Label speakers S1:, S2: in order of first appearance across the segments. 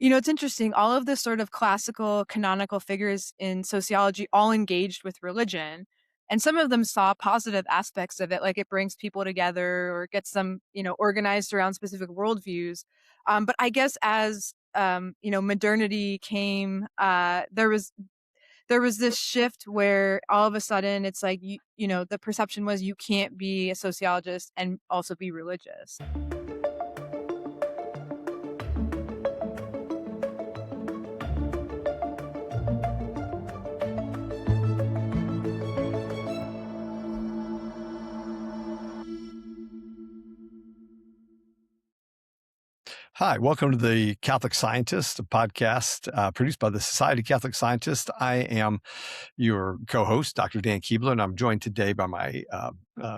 S1: It's interesting. All of the sort of classical canonical figures in sociology all engaged with religion. And some of them saw positive aspects of it, like it brings people together or gets them, organized around specific worldviews. But I guess as modernity came, there was this shift where all of a sudden it's like the perception was you can't be a sociologist and also be religious.
S2: Hi, welcome to the Catholic Scientist, a podcast produced by the Society of Catholic Scientists. I am your co-host, Dr. Dan Keebler, and I'm joined today by my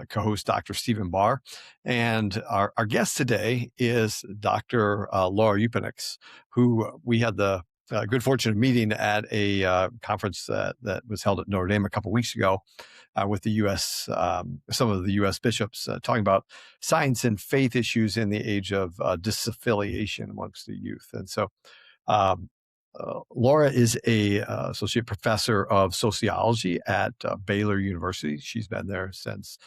S2: co-host, Dr. Stephen Barr. And our guest today is Dr. Laura Upenieks, who we had the good fortune of meeting at a conference that was held at Notre Dame a couple weeks ago with the U.S., some of the U.S. bishops talking about science and faith issues in the age of disaffiliation amongst the youth. And so um, Laura is a Associate Professor of Sociology at Baylor University. She's been there since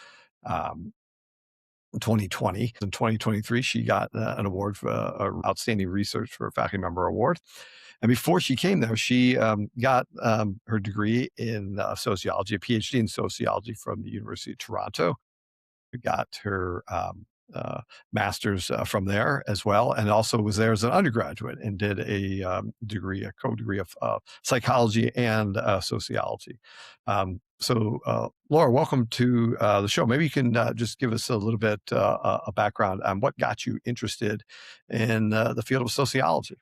S2: 2020. In 2023, she got an award for Outstanding Research for a Faculty Member Award. And before she came there, she got her degree in sociology, a PhD in sociology from the University of Toronto. Got her master's from there as well, and also was there as an undergraduate and did a co-degree of psychology and sociology. Laura, welcome to the show. Maybe you can just give us a little bit a background on what got you interested in the field of sociology.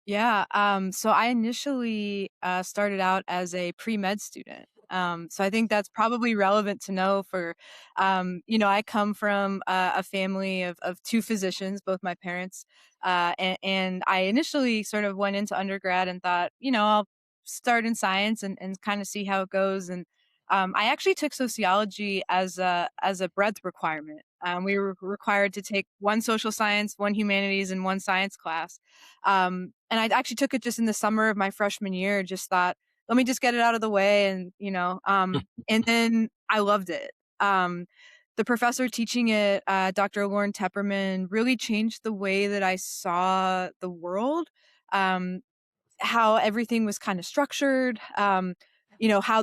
S1: Yeah. So I initially started out as a pre-med student. So I think that's probably relevant to know for, I come from a family of two physicians, both my parents. And I initially sort of went into undergrad and thought, I'll start in science and kind of see how it goes. And I actually took sociology as a breadth requirement. We were required to take one social science, one humanities, and one science class. And I actually took it just in the summer of my freshman year, just thought, let me just get it out of the way. And then I loved it. The professor teaching it, Dr. Lauren Tepperman, really changed the way that I saw the world, how everything was kind of structured, how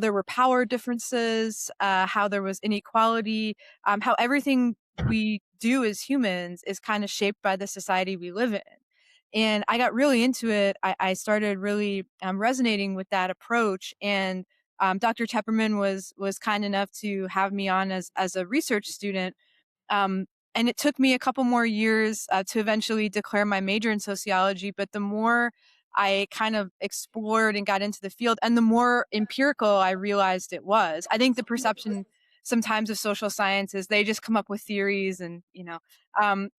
S1: there were power differences, how there was inequality, how everything we do as humans is kind of shaped by the society we live in. And I got really into it. I started really resonating with that approach. And Dr. Tepperman was kind enough to have me on as a research student. And it took me a couple more years to eventually declare my major in sociology. But the more I kind of explored and got into the field, and the more empirical I realized it was. I think the perception sometimes of social sciences, they just come up with theories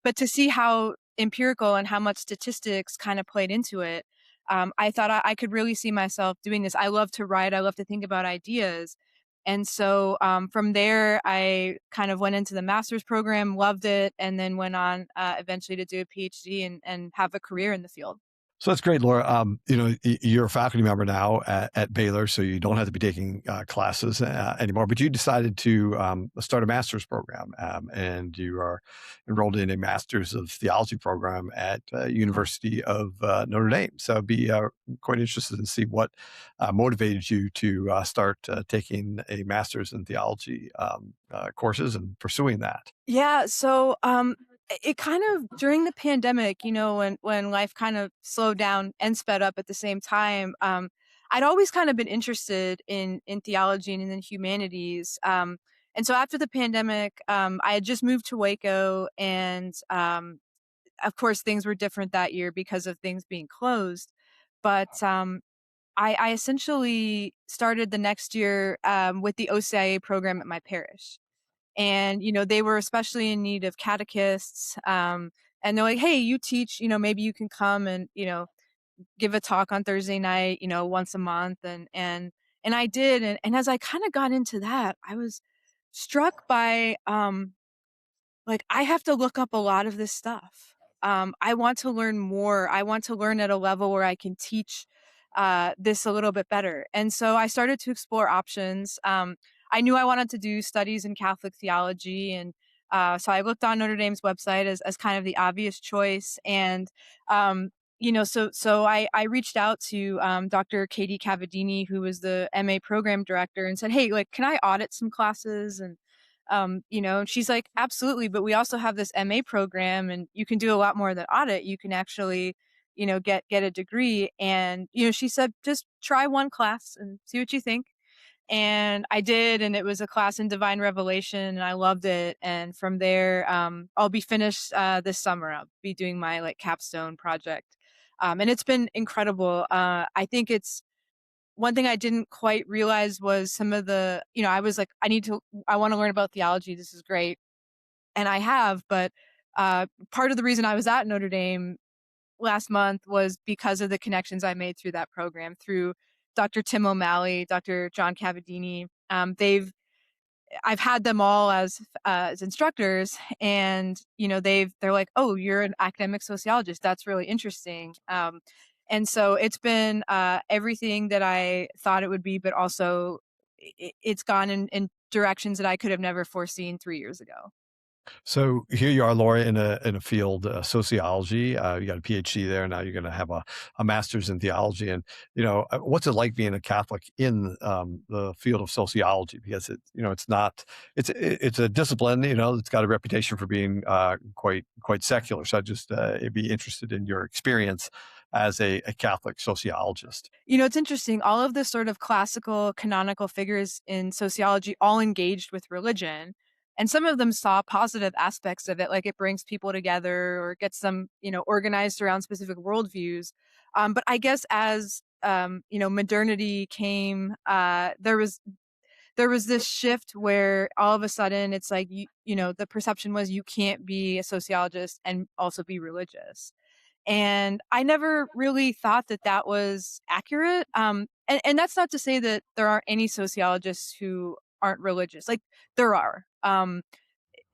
S1: but to see how empirical and how much statistics kind of played into it, I thought I could really see myself doing this. I love to write. I love to think about ideas. And so from there, I kind of went into the master's program, loved it, and then went on eventually to do a PhD and have a career in the field.
S2: So that's great, Laura. You're a faculty member now at Baylor, so you don't have to be taking classes anymore. But you decided to start a master's program, and you are enrolled in a master's of theology program at University of Notre Dame. So I'd be quite interested to see what motivated you to start taking a master's in theology courses and pursuing that.
S1: Yeah. So it kind of during the pandemic, when life kind of slowed down and sped up at the same time, I'd always kind of been interested in theology and in the humanities. And so after the pandemic, I had just moved to Waco, and of course things were different that year because of things being closed. But I essentially started the next year with the OCIA program at my parish. And, they were especially in need of catechists. And they're like, hey, you teach, maybe you can come and, give a talk on Thursday night, once a month. And I did. And as I kind of got into that, I was struck by, like, I have to look up a lot of this stuff. I want to learn more. I want to learn at a level where I can teach this a little bit better. And so I started to explore options. I knew I wanted to do studies in Catholic theology, and so I looked on Notre Dame's website as kind of the obvious choice. And so I reached out to Dr. Katie Cavadini, who was the MA program director, and said, "Hey, like, can I audit some classes?" And and she's like, "Absolutely, but we also have this MA program, and you can do a lot more than audit. You can actually, get a degree." And she said, "Just try one class and see what you think." And I did, and it was a class in divine revelation, and I loved it. And from there, I'll be finished this summer. I'll be doing my like capstone project, and it's been incredible. I think it's one thing I didn't quite realize was some of the, I was like, I want to learn about theology. This is great, and I have, but part of the reason I was at Notre Dame last month was because of the connections I made through that program, through Dr. Tim O'Malley, Dr. John Cavadini. I've had them all as instructors, and they're like, "Oh, you're an academic sociologist. That's really interesting." And so it's been everything that I thought it would be, but also it's gone in directions that I could have never foreseen 3 years ago.
S2: So here you are, Laura, in a field, sociology. You got a PhD there. Now you're going to have a master's in theology. And what's it like being a Catholic in the field of sociology? Because it's not it's a discipline. It's got a reputation for being quite secular. So I'd be interested in your experience as a Catholic sociologist.
S1: It's interesting. All of the sort of classical canonical figures in sociology all engaged with religion. And some of them saw positive aspects of it, like it brings people together or gets them, organized around specific worldviews. But I guess as modernity came, there was this shift where all of a sudden it's like the perception was you can't be a sociologist and also be religious. And I never really thought that that was accurate. And that's not to say that there aren't any sociologists who aren't religious. Like there are.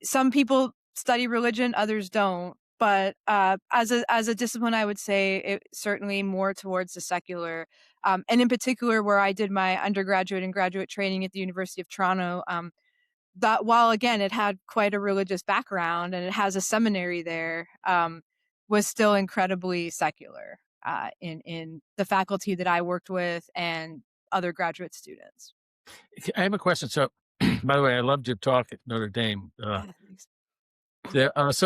S1: Some people study religion, others don't. But as a discipline, I would say it certainly more towards the secular. And in particular, where I did my undergraduate and graduate training at the University of Toronto, that while again it had quite a religious background and it has a seminary there, was still incredibly secular in the faculty that I worked with and other graduate students.
S3: I have a question. So, by the way, I loved your talk at Notre Dame.
S1: Yeah, thanks.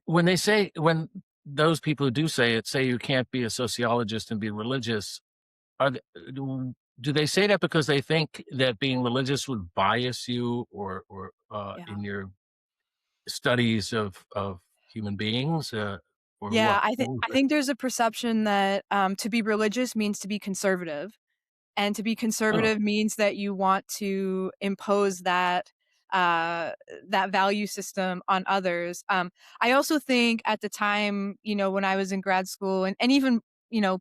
S3: When those people who do say it say you can't be a sociologist and be religious, are they, do they say that because they think that being religious would bias you, or
S1: Yeah.
S3: in your studies of human beings, or
S1: Yeah,
S3: what?
S1: I think
S3: What was
S1: I
S3: it?
S1: think there's a perception that to be religious means to be conservative. And to be
S3: Oh,
S1: conservative means that you want to impose uh, that value system on others. I also think at the time, when I was in grad school and even,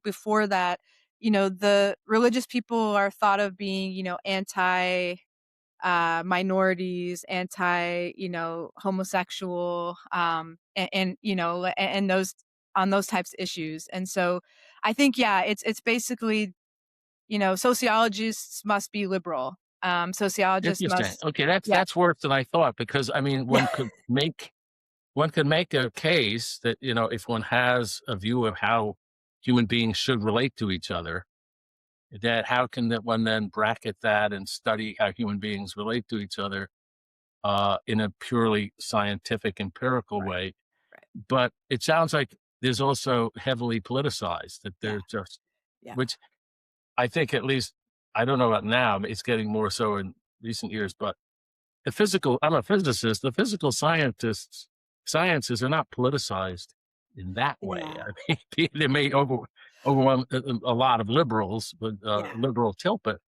S1: before that, the religious people are thought of being, anti minorities, anti, homosexual, and those on those types of issues. And so I think, yeah, it's basically sociologists must be liberal. Sociologists
S3: interesting.
S1: must,
S3: Okay, that's
S1: yeah,
S3: that's worse than I thought, because I mean,
S1: yeah,
S3: one could make a case that, if one has a view of how human beings should relate to each other, that how can that one then bracket that and study how human beings relate to each other in a purely scientific, empirical
S1: right,
S3: way?
S1: right,
S3: But it sounds like there's also heavily politicized, that
S1: yeah,
S3: there's just,
S1: yeah,
S3: which I think, at least, I don't know about now, but it's getting more so in recent years, but I'm a physicist. The physical sciences are not politicized in that way.
S1: yeah,
S3: I mean, they may overwhelm a lot of liberals, but
S1: yeah,
S3: liberal tilt, but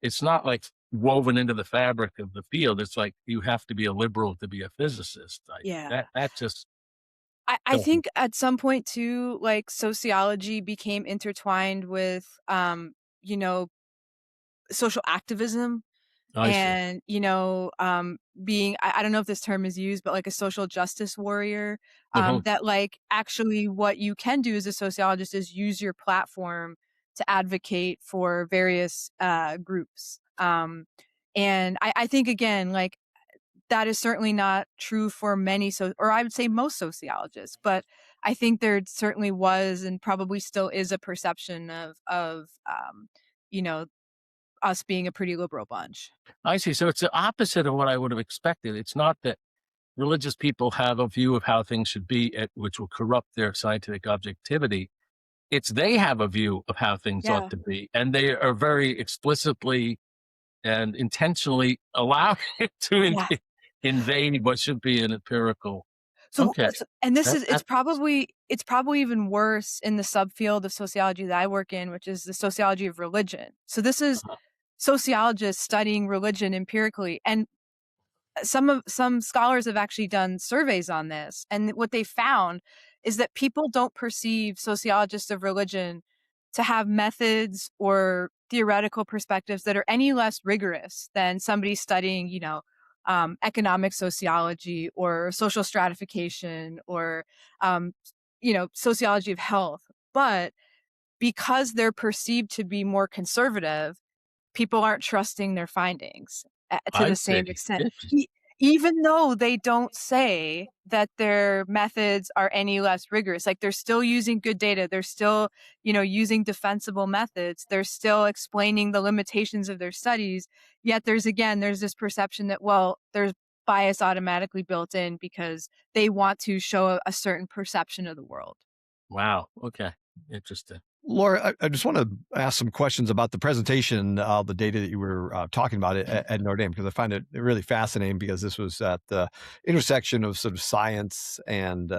S3: it's not like woven into the fabric of the field. It's like you have to be a liberal to be a physicist.
S1: yeah.
S3: That just
S1: I
S3: doesn't.
S1: think at some point too, like sociology became intertwined with, you know, social activism.
S3: I see.
S1: and being, I don't know if this term is used, but like a social justice warrior.
S3: Mhm.
S1: That like actually what you can do as a sociologist is use your platform to advocate for various groups. And I think again, like that is certainly not true for many, or I would say most sociologists, but I think there certainly was and probably still is a perception of you know us being a pretty liberal bunch.
S3: I see. So it's the opposite of what I would have expected. It's not that religious people have a view of how things should be, which will corrupt their scientific objectivity. It's they have a view of how things ought
S1: Yeah,
S3: to be, and they are very explicitly and intentionally allowing it to
S1: yeah.
S3: invade what should be an empirical.
S1: So,
S3: Okay,
S1: and this
S3: that
S1: is
S3: that
S1: it's probably even worse in the subfield of sociology that I work in, which is the sociology of religion. So this is
S3: uh
S1: sociologists studying religion empirically, and some scholars have actually done surveys on this, and what they found is that people don't perceive sociologists of religion to have methods or theoretical perspectives that are any less rigorous than somebody studying, economic sociology or social stratification or sociology of health. But because they're perceived to be more conservative, people aren't trusting their findings to
S3: I
S1: the same
S3: see.
S1: extent,
S3: Interesting.
S1: even though they don't say that their methods are any less rigorous. Like they're still using good data, they're still, using defensible methods, they're still explaining the limitations of their studies. Yet there's this perception that, well, there's bias automatically built in because they want to show a certain perception of the world.
S3: Wow. Okay. Interesting.
S2: Laura, I just want to ask some questions about the presentation, the data that you were talking about at Notre Dame, because I find it really fascinating because this was at the intersection of sort of science and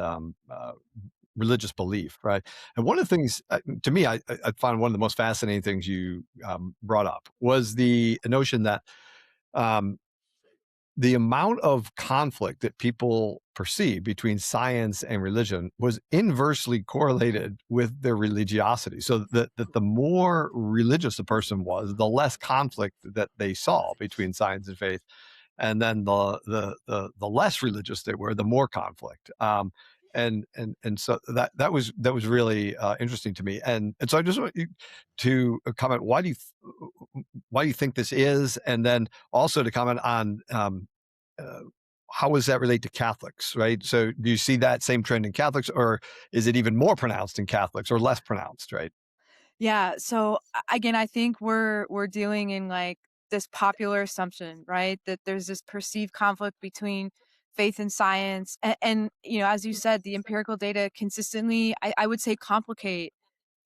S2: religious belief, right? And one of the things, to me, I find one of the most fascinating things you brought up was the notion that um, the amount of conflict that people perceive between science and religion was inversely correlated with their religiosity. So that the more religious a person was, the less conflict that they saw between science and faith, and then the less religious they were, the more conflict. And so that was really interesting to me. And so I just want you to comment. Why do you think this is, and then also to comment on uh, how does that relate to Catholics, right? So do you see that same trend in Catholics, or is it even more pronounced in Catholics, or less pronounced, right?
S1: Yeah, so again, I think we're dealing in like this popular assumption, right? That there's this perceived conflict between faith and science, and as you said, the empirical data consistently, I would say, complicate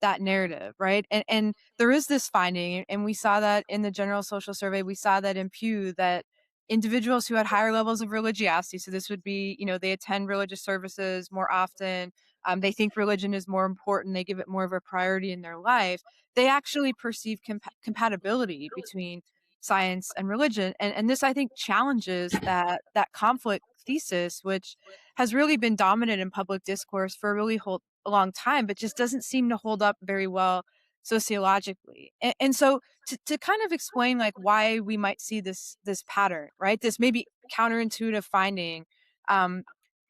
S1: that narrative, right? And there is this finding, and we saw that in the general social survey, we saw that in Pew, that individuals who had higher levels of religiosity, so this would be, they attend religious services more often, they think religion is more important, they give it more of a priority in their life, they actually perceive compatibility between science and religion. And this, I think, challenges that conflict thesis, which has really been dominant in public discourse for a long time, but just doesn't seem to hold up very well sociologically. And so to kind of explain like why we might see this pattern, right? This maybe counterintuitive finding. Um,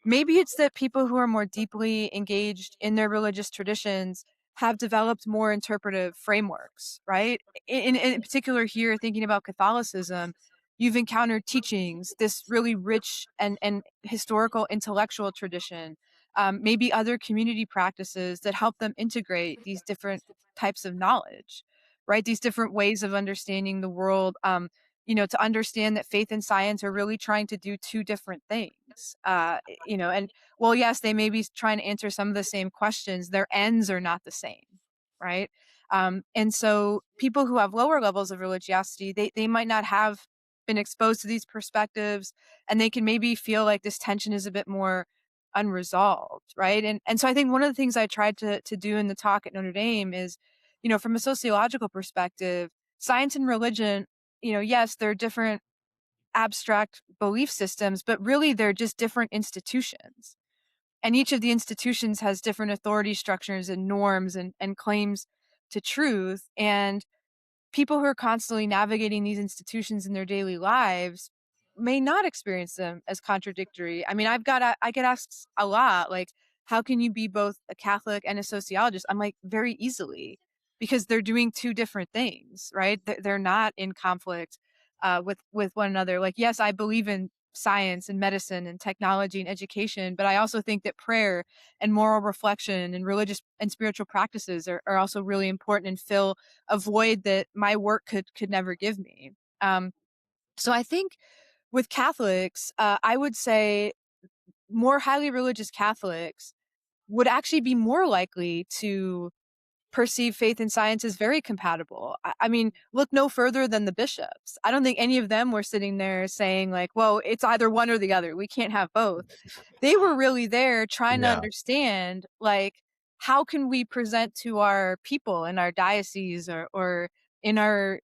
S1: Maybe it's that people who are more deeply engaged in their religious traditions have developed more interpretive frameworks, right? In particular, here thinking about Catholicism, you've encountered teachings, this really rich and historical intellectual tradition, maybe other community practices that help them integrate these different types of knowledge, right? These different ways of understanding the world. To understand that faith and science are really trying to do two different things. And well, yes, they may be trying to answer some of the same questions. Their ends are not the same, right? And so people who have lower levels of religiosity, they might not have been exposed to these perspectives, and they can maybe feel like this tension is a bit more unresolved, right? And so I think one of the things I tried to do in the talk at Notre Dame is, from a sociological perspective, science and religion, yes, they're different abstract belief systems, but really they're just different institutions. And each of the institutions has different authority structures and norms and claims to truth. And people who are constantly navigating these institutions in their daily lives may not experience them as contradictory. I mean, I get asked a lot, like, how can you be both a Catholic and a sociologist? I'm like, very easily, because they're doing two different things, right? They're not in conflict with one another. Like, yes, I believe in science and medicine and technology and education, but I also think that prayer and moral reflection and religious and spiritual practices are also really important and fill a void that my work could never give me. So I think with Catholics, I would say more highly religious Catholics would actually be more likely to perceive faith and science as very compatible. I mean, look no further than the bishops. I don't think any of them were sitting there saying like, well, it's either one or the other. We can't have both. They were really there trying to
S2: Yeah.
S1: understand, like, how can we present to our people in our diocese or in our,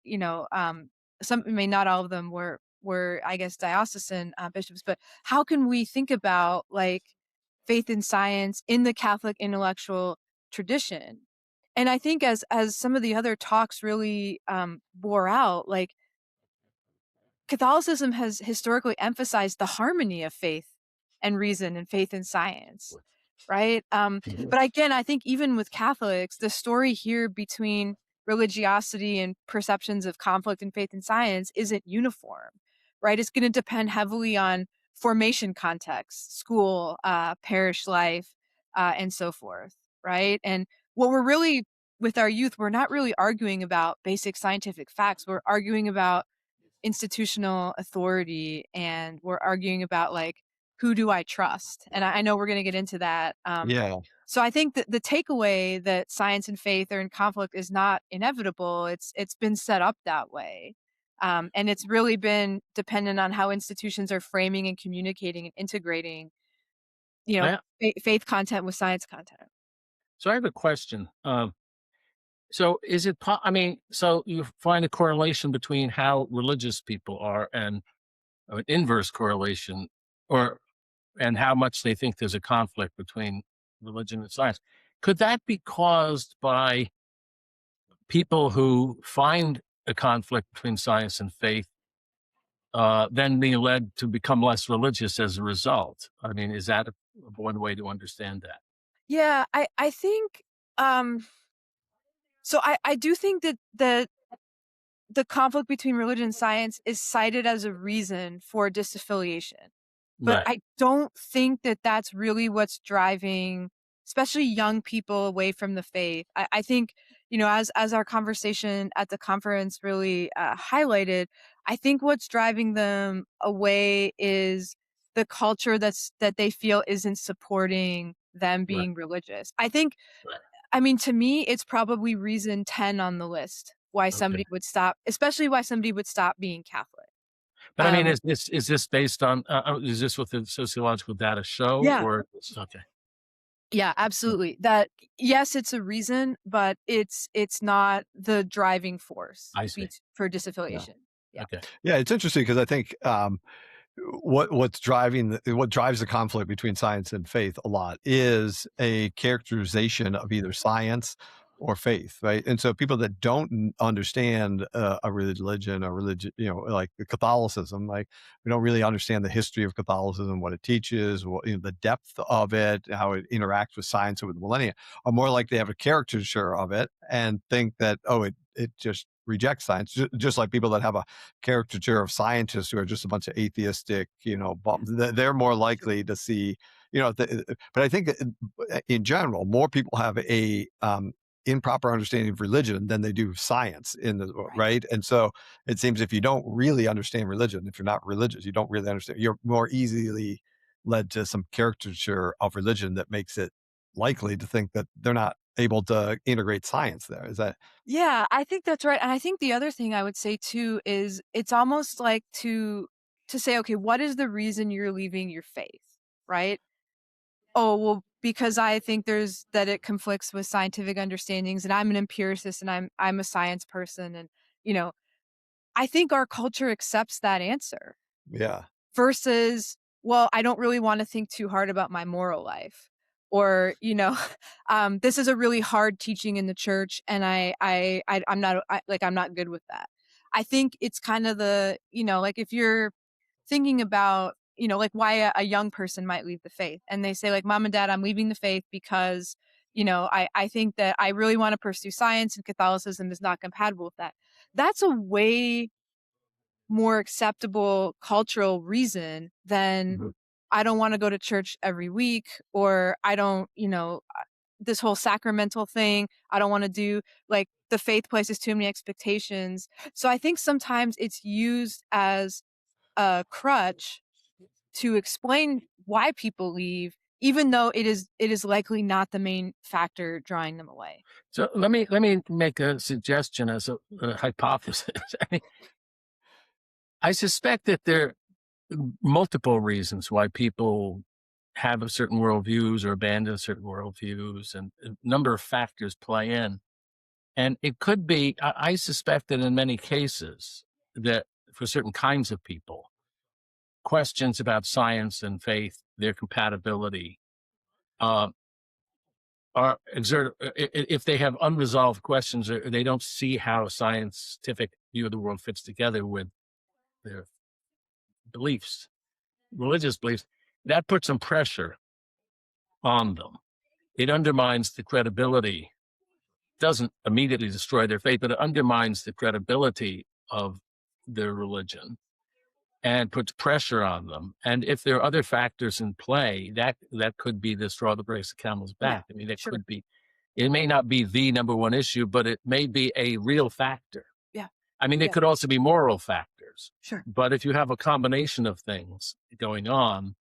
S1: some, I mean, not all of them were, I guess, diocesan bishops, but how can we think about like faith and science in the Catholic intellectual tradition? And I think as some of the other talks really bore out, like Catholicism has historically emphasized the harmony of faith and reason and faith and science, right? But again, I think even with Catholics, the story here between religiosity and perceptions of conflict in faith and science isn't uniform, right? It's going to depend heavily on formation context, school, parish life, and so forth, right? And what we're really with our youth, we're not really arguing about basic scientific facts. We're arguing about institutional authority, and we're arguing about like, who do I trust? And I know we're going to get into that.
S2: Yeah.
S1: So I think that the takeaway that science and faith are in conflict is not inevitable. It's been set up that way. And it's really been dependent on how institutions are framing and communicating and integrating,
S3: Yeah.
S1: faith content with science content.
S3: So I have a question. So is it, I mean, so you find a correlation between how religious people are and an inverse correlation, or and how much they think there's a conflict between religion and science. Could that be caused by people who find a conflict between science and faith, then being led to become less religious as a result? I mean, is that one way to understand that?
S1: Yeah, I think so I do think that the conflict between religion and science is cited as a reason for disaffiliation. But
S3: Right.
S1: I don't think that that's really what's driving, especially young people away from the faith. I think, as our conversation at the conference really highlighted, I think what's driving them away is the culture that they feel isn't supporting them
S3: Right.
S1: being religious. I think,
S3: Right.
S1: I mean, to me, it's probably reason 10 on the list why
S3: Okay.
S1: somebody would stop, especially why somebody would stop being Catholic.
S3: But I mean,
S1: Um,
S3: is this based on, is this what the sociological data show,
S1: yeah,
S3: or okay?
S1: yeah, absolutely. That yes, it's a reason, but it's not the driving force
S3: I see.
S1: for
S3: Yeah.
S1: disaffiliation. Yeah.
S3: Okay.
S2: Yeah, it's interesting because I think what drives the conflict between science and faith a lot is a characterization of either science or faith, right? And so people that don't understand a religion or religion, like Catholicism, like we don't really understand the history of Catholicism, what it teaches, the depth of it, how it interacts with science over the millennia, are more likely to have a caricature of it and think that, oh, it just rejects science, just like people that have a caricature of scientists who are just a bunch of atheistic, bums. They're more likely to see, but I think in general, more people have a improper understanding of religion than they do science
S1: Right.
S2: right. And so it seems if you don't really understand religion, if you're not religious, you don't really understand, you're more easily led to some caricature of religion that makes it likely to think that they're not able to integrate science there. Is that?
S1: Yeah, I think that's right. And I think the other thing I would say too is it's almost like to say, okay, what is the reason you're leaving your faith? Right? Oh, well, because I think that it conflicts with scientific understandings and I'm an empiricist and I'm a science person and you know, I think our culture accepts that answer
S2: Yeah.
S1: versus, well, I don't really want to think too hard about my moral life. or, this is a really hard teaching in the church, and I'm not good with that. I think it's kind of like if you're thinking about, like why a young person might leave the faith, and they say like, Mom and Dad, I'm leaving the faith because, I think that I really want to pursue science and Catholicism is not compatible with that. That's a way more acceptable cultural reason than
S3: Mhm.
S1: I don't want to go to church every week, or I don't, this whole sacramental thing. I don't want to do, like, the faith places too many expectations. So I think sometimes it's used as a crutch to explain why people leave, even though it is likely not the main factor drawing them away.
S3: So let me make a suggestion as a hypothesis. I mean, I suspect that there are multiple reasons why people have a certain worldviews or abandon certain worldviews, and a number of factors play in. And it could be, I suspect that in many cases, that for certain kinds of people, questions about science and faith, their compatibility, uh, are if they have unresolved questions, or they don't see how a scientific view of the world fits together with their beliefs, religious beliefs, that puts some pressure on them. It undermines the credibility, doesn't immediately destroy their faith, but it undermines the credibility of their religion and puts pressure on them. And if there are other factors in play, that could be the straw that breaks the camel's
S1: Yeah,
S3: back. I mean, it
S1: sure.
S3: could be, it may not be the number one issue, but it may be a real factor.
S1: Yeah,
S3: I mean, there
S1: yeah,
S3: could also be moral factors,
S1: sure.
S3: but if you have a combination of things going on,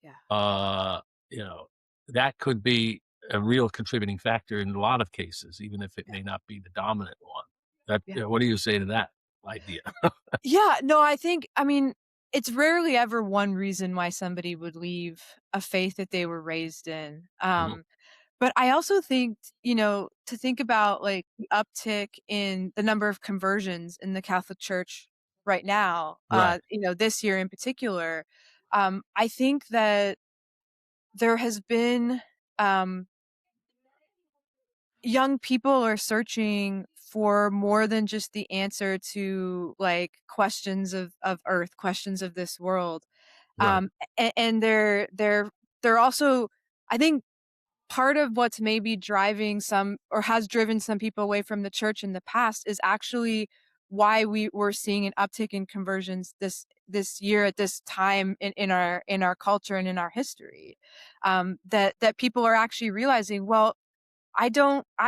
S1: Yeah,
S3: uh, you know, that could be a real contributing factor in a lot of cases, even if it
S1: yeah,
S3: may not be the dominant one. That,
S1: yeah.
S3: what do you say to that idea?
S1: Yeah, no, I mean, it's rarely ever one reason why somebody would leave a faith that they were raised in.
S3: Mhm.
S1: But I also think, to think about like the uptick in the number of conversions in the Catholic Church right now,
S3: Right,
S1: this year in particular, I think that there has been, um, young people are searching for more than just the answer to like questions of earth, questions of this world.
S3: right,
S1: And they're also, I think, part of what's maybe driving some or has driven some people away from the church in the past is actually why we were seeing an uptick in conversions this year at this time in our culture and in our history. That people are actually realizing, well, I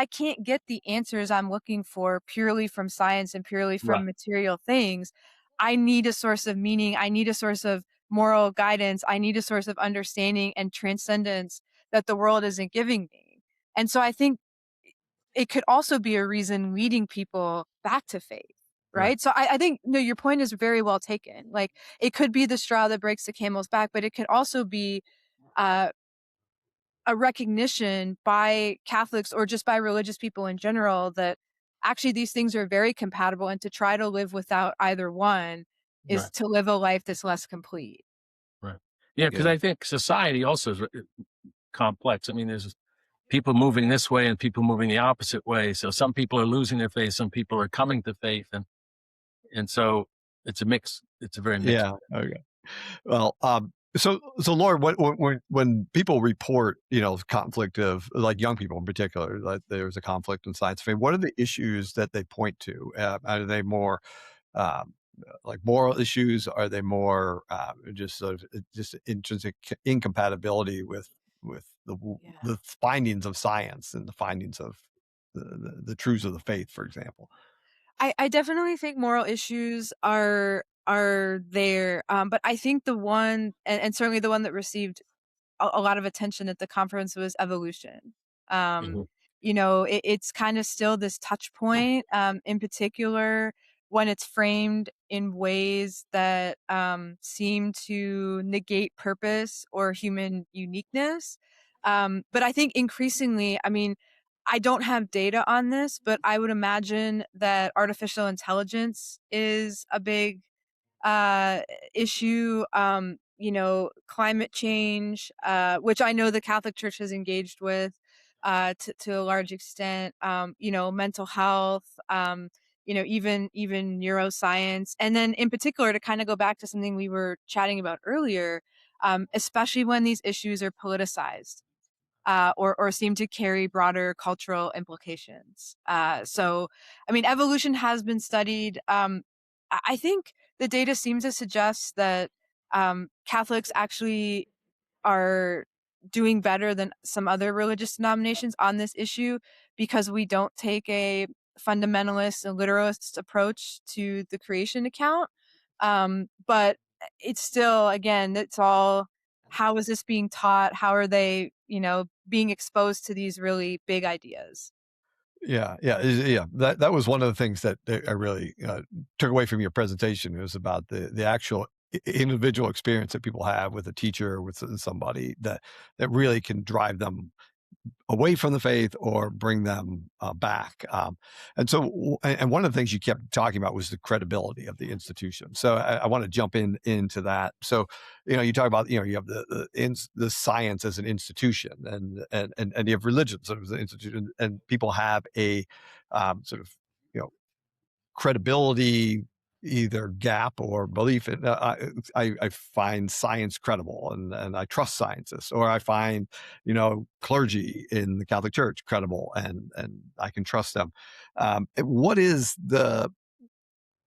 S1: can't get the answers I'm looking for purely from science and purely
S3: right,
S1: from material things. I need a source of meaning. I need a source of moral guidance. I need a source of understanding and transcendence that the world isn't giving me. And so I think it could also be a reason leading people back to faith.
S3: right,
S1: Right. So I think, no, your point is very well taken. Like, it could be the straw that breaks the camel's back, but it could also be uh, a recognition by Catholics or just by religious people in general that actually these things are very compatible, and to try to live without either one is
S3: right,
S1: to live a life that's less complete.
S3: right. Yeah, because
S2: Yeah.
S3: I think society also is complex. I mean, there's people moving this way and people moving the opposite way. So some people are losing their faith, some people are coming to faith, and so it's a mix. It's a very mixed.
S2: Yeah. Okay. Well, so Lord, when people report, conflict of like young people in particular, like there's a conflict in science. I mean, what are the issues that they point to? Are they more um, like moral issues? Are they more just sort of just intrinsic incompatibility with
S1: Yeah.
S2: the findings of science and the findings of the truths of the faith, for example?
S1: I definitely think moral issues are there. But I think the one, and certainly the one that received a lot of attention at the conference, was evolution. Um,
S3: Mhm.
S1: it's kind of still this touch point, in particular when it's framed in ways that seem to negate purpose or human uniqueness. But I think increasingly, I mean, I don't have data on this, but I would imagine that artificial intelligence is a big uh, issue. climate change, which I know the Catholic Church has engaged with to a large extent, mental health, even neuroscience. And then in particular, to kind of go back to something we were chatting about earlier, especially when these issues are politicized. Or seem to carry broader cultural implications. So, I mean, evolution has been studied. I think the data seems to suggest that Catholics actually are doing better than some other religious denominations on this issue because we don't take a fundamentalist and literalist approach to the creation account. But it's still, again, it's all, how is this being taught? How are they, being exposed to these really big ideas?
S2: Yeah. That was one of the things that I really took away from your presentation. It was about the actual individual experience that people have with a teacher, with somebody that really can drive them away from the faith or bring them back. And one of the things you kept talking about was the credibility of the institution. So I want to jump into that. So, you talk about, you have the science as an institution, and you have religion as an institution, and people have a sort of, credibility, either gap or belief in. I find science credible, and I trust scientists, or I find clergy in the Catholic Church credible, and I can trust them. What is the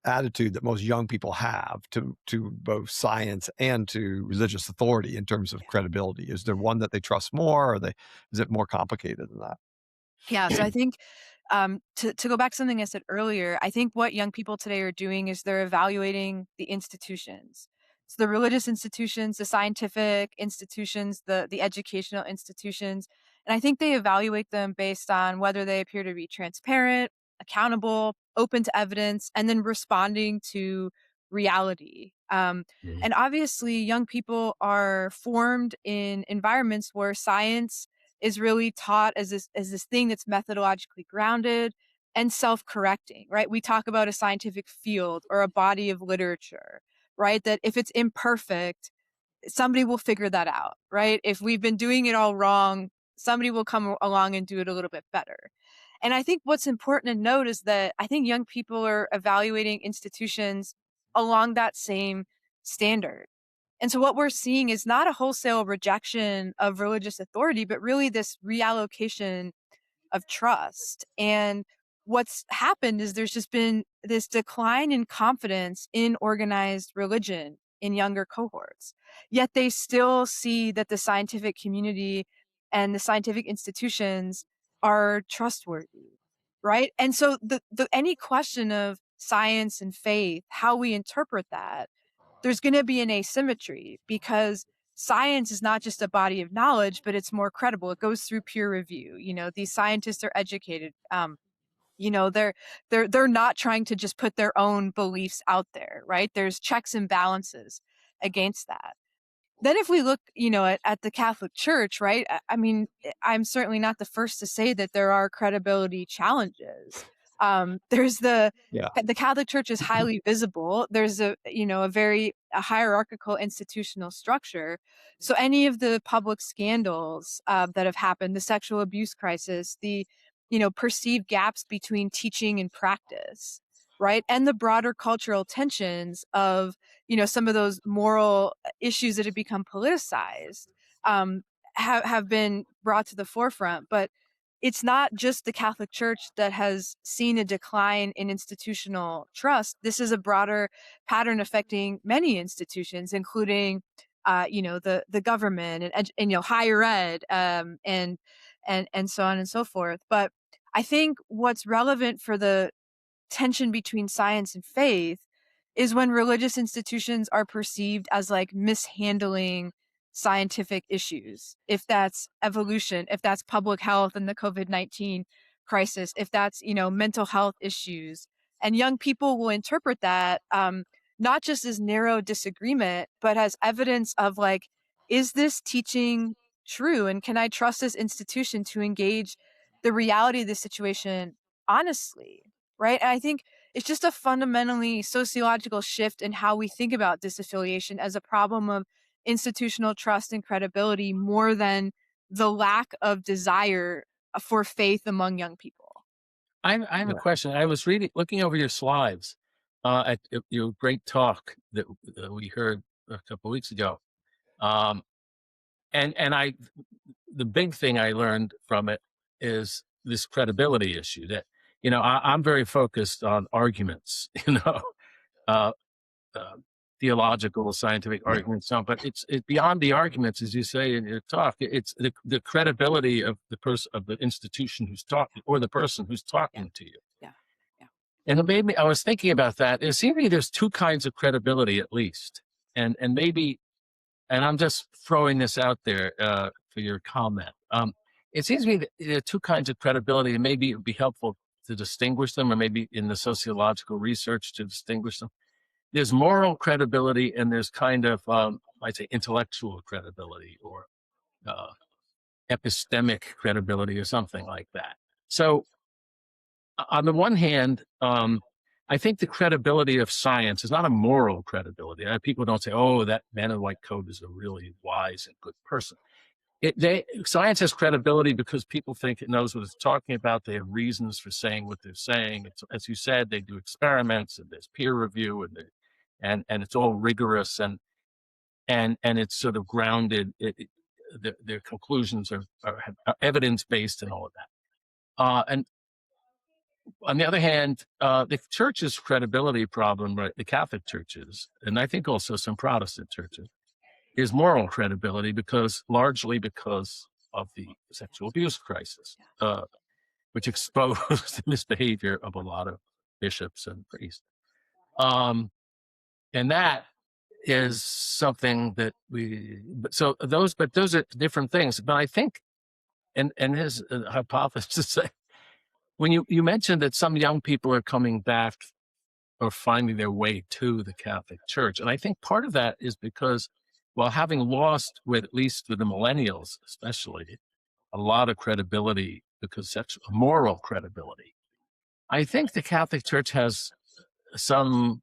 S2: attitude that most young people have to both science and to religious authority in terms of credibility? Is there one that they trust more, or is it more complicated than that?
S1: Yeah, so I think to go back to something I said earlier, I think what young people today are doing is they're evaluating the institutions. So the religious institutions, the scientific institutions, the educational institutions, and I think they evaluate them based on whether they appear to be transparent, accountable, open to evidence, and then responding to reality.
S3: Mhm.
S1: And obviously, young people are formed in environments where science is really taught as this thing that's methodologically grounded and self-correcting, right? We talk about a scientific field or a body of literature, right? That if it's imperfect, somebody will figure that out, right? If we've been doing it all wrong, somebody will come along and do it a little bit better. And I think what's important to note is that I think young people are evaluating institutions along that same standard. And so what we're seeing is not a wholesale rejection of religious authority, but really this reallocation of trust. And what's happened is there's just been this decline in confidence in organized religion in younger cohorts. Yet they still see that the scientific community and the scientific institutions are trustworthy, right? And so the any question of science and faith, how we interpret that, there's going to be an asymmetry because science is not just a body of knowledge, but it's more credible. It goes through peer review. These scientists are educated. They're not trying to just put their own beliefs out there, right? There's checks and balances against that. Then if we look, at the Catholic Church, right? I mean, I'm certainly not the first to say that there are credibility challenges. There's
S2: Yeah.
S1: the Catholic Church is highly visible. There's a hierarchical institutional structure. So any of the public scandals that have happened, the sexual abuse crisis, the perceived gaps between teaching and practice, right, and the broader cultural tensions of some of those moral issues that have become politicized, have been brought to the forefront. But it's not just the Catholic Church that has seen a decline in institutional trust. This is a broader pattern affecting many institutions, including, the government and higher ed, and so on and so forth. But I think what's relevant for the tension between science and faith is when religious institutions are perceived as like mishandling scientific issues. If that's evolution, if that's public health and the COVID-19 crisis, if that's, mental health issues. And young people will interpret that not just as narrow disagreement, but as evidence of like, is this teaching true? And can I trust this institution to engage the reality of the situation honestly? Right. And I think it's just a fundamentally sociological shift in how we think about disaffiliation as a problem of institutional trust and credibility more than the lack of desire for faith among young people.
S3: I have a question. I was looking over your slides at your great talk that we heard a couple of weeks ago. Um, and the big thing I learned from it is this credibility issue that, I'm very focused on arguments, uh, uh, theological, scientific arguments, but it's beyond the arguments, as you say in your talk. It's the credibility of the person, of the institution who's talking, or the person who's
S1: Yeah.
S3: talking to you.
S1: Yeah. Yeah.
S3: And it made me. I was thinking about that. It seems to me there's two kinds of credibility, at least, and maybe. And I'm just throwing this out there for your comment. It seems to me that there are two kinds of credibility, and maybe it would be helpful to distinguish them, or maybe in the sociological research to distinguish them. There's moral credibility, and there's kind of, I'd say, intellectual credibility, or uh, epistemic credibility, or something like that. So, on the one hand, I think the credibility of science is not a moral credibility. People don't say, "Oh, that man in white coat is a really wise and good person." Science has credibility because people think it knows what it's talking about. They have reasons for saying what they're saying. It's, as you said, they do experiments, and there's peer review, and it's all rigorous, and it's sort of grounded. Their conclusions are evidence based, and all of that. And on the other hand, the church's credibility problem, right, the Catholic churches, and I think also some Protestant churches, is moral credibility, largely because of the sexual abuse crisis, which exposed the misbehavior of a lot of bishops and priests. And that is something that but those are different things. But I think, and his hypothesis, when you mentioned that some young people are coming back or finding their way to the Catholic Church, and I think part of that is because, while having lost, at least with the millennials especially, a lot of credibility, because that's moral credibility, I think the Catholic Church has some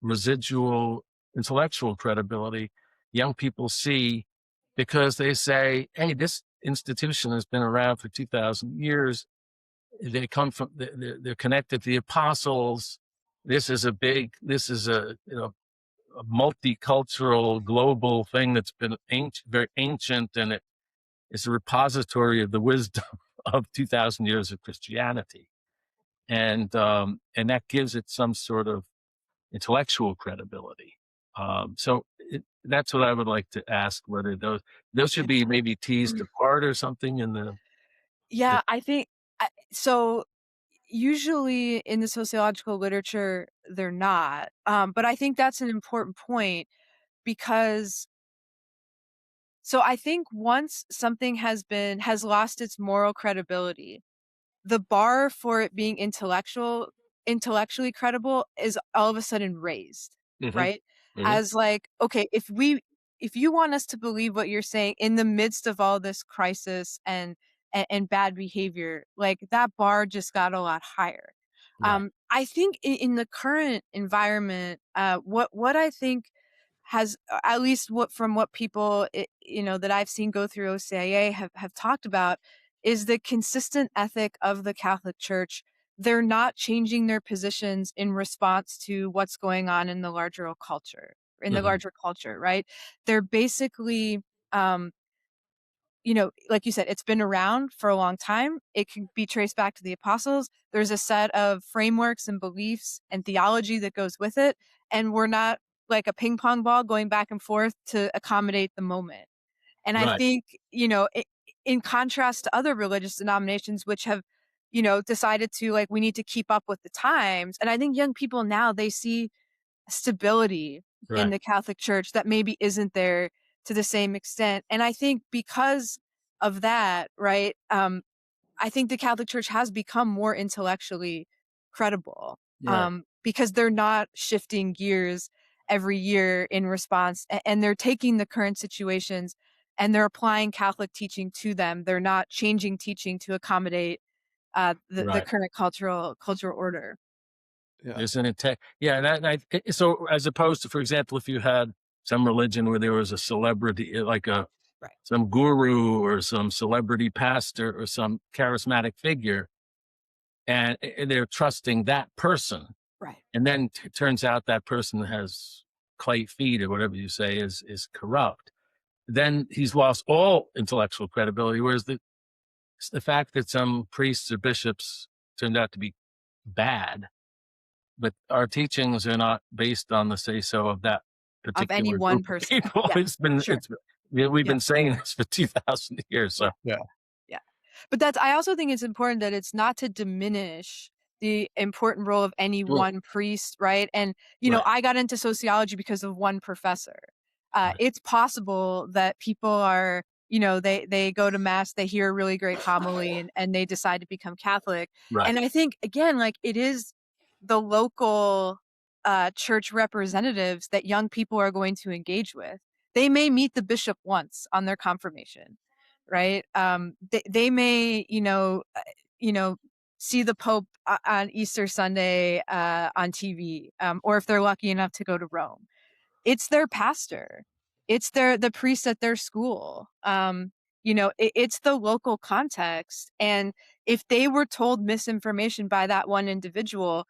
S3: residual intellectual credibility. Young people see, because they say, "Hey, this institution has been around for 2,000 years. They come from, they're connected to the apostles. This is a multicultural global thing that's been very ancient, and it's a repository of the wisdom of 2,000 years of Christianity." And that gives it some sort of intellectual credibility. That's what I would like to ask, whether those should be maybe teased apart or something in the.
S1: Yeah, I think so. Usually in the sociological literature, they're not. But I think that's an important point, because I think once something has lost its moral credibility, the bar for it being intellectually credible is all of a sudden raised,
S3: Mhm,
S1: right?
S3: mhm.
S1: As like, okay, if you want us to believe what you're saying in the midst of all this crisis and bad behavior, like that bar just got a lot higher.
S3: Right,
S1: I think in the current environment, what I think has, at least what from what people that I've seen go through OCIA have talked about, is the consistent ethic of the Catholic Church. They're not changing their positions in response to what's going on in the
S3: mhm,
S1: larger culture, right? They're basically, um, like you said, it's been around for a long time. It can be traced back to the apostles. There's a set of frameworks and beliefs and theology that goes with it. And we're not like a ping pong ball going back and forth to accommodate the moment. And I
S3: right,
S1: think, in contrast to other religious denominations, which have, decided to, like, we need to keep up with the times. And I think young people now, they see stability in
S3: right,
S1: the Catholic Church that maybe isn't there to the same extent. And I think because of that, right, I think the Catholic Church has become more intellectually credible,
S3: right,
S1: because they're not shifting gears every year in response, and they're taking the current situations and they're applying Catholic teaching to them. They're not changing teaching to accommodate the
S3: right.
S1: current cultural order.
S2: Yeah.
S3: There's an intent. Yeah, so as opposed to, for example, if you had some religion where there was a celebrity, like
S1: Right.
S3: some guru or some celebrity pastor or some charismatic figure, and they're trusting that person.
S1: Right.
S3: And then turns out that person has clay feet or whatever you say is corrupt. Then he's lost all intellectual credibility. Whereas the fact that some priests or bishops turned out to be bad, but our teachings are not based on the say so of that
S1: Of any
S3: particular
S1: one
S3: group of
S1: person.
S3: people.
S1: Yeah. Sure.
S3: We've
S1: Yeah.
S3: been saying this for 2,000 years. So
S1: Yeah.
S2: Yeah.
S1: Yeah. But I also think it's important that it's not to diminish the important role of any
S3: mm,
S1: one priest, right? And,
S3: right,
S1: I got into sociology because of one professor.
S3: right,
S1: It's possible that people are, they go to mass, they hear a really great homily and they decide to become Catholic.
S3: right.
S1: And I think, again, like it is the local church representatives that young people are going to engage with. They may meet the bishop once on their confirmation, right? They may, you know, see the Pope on Easter Sunday on TV, or if they're lucky enough to go to Rome. It's their pastor. It's the priest at their school. It's the local context. And if they were told misinformation by that one individual,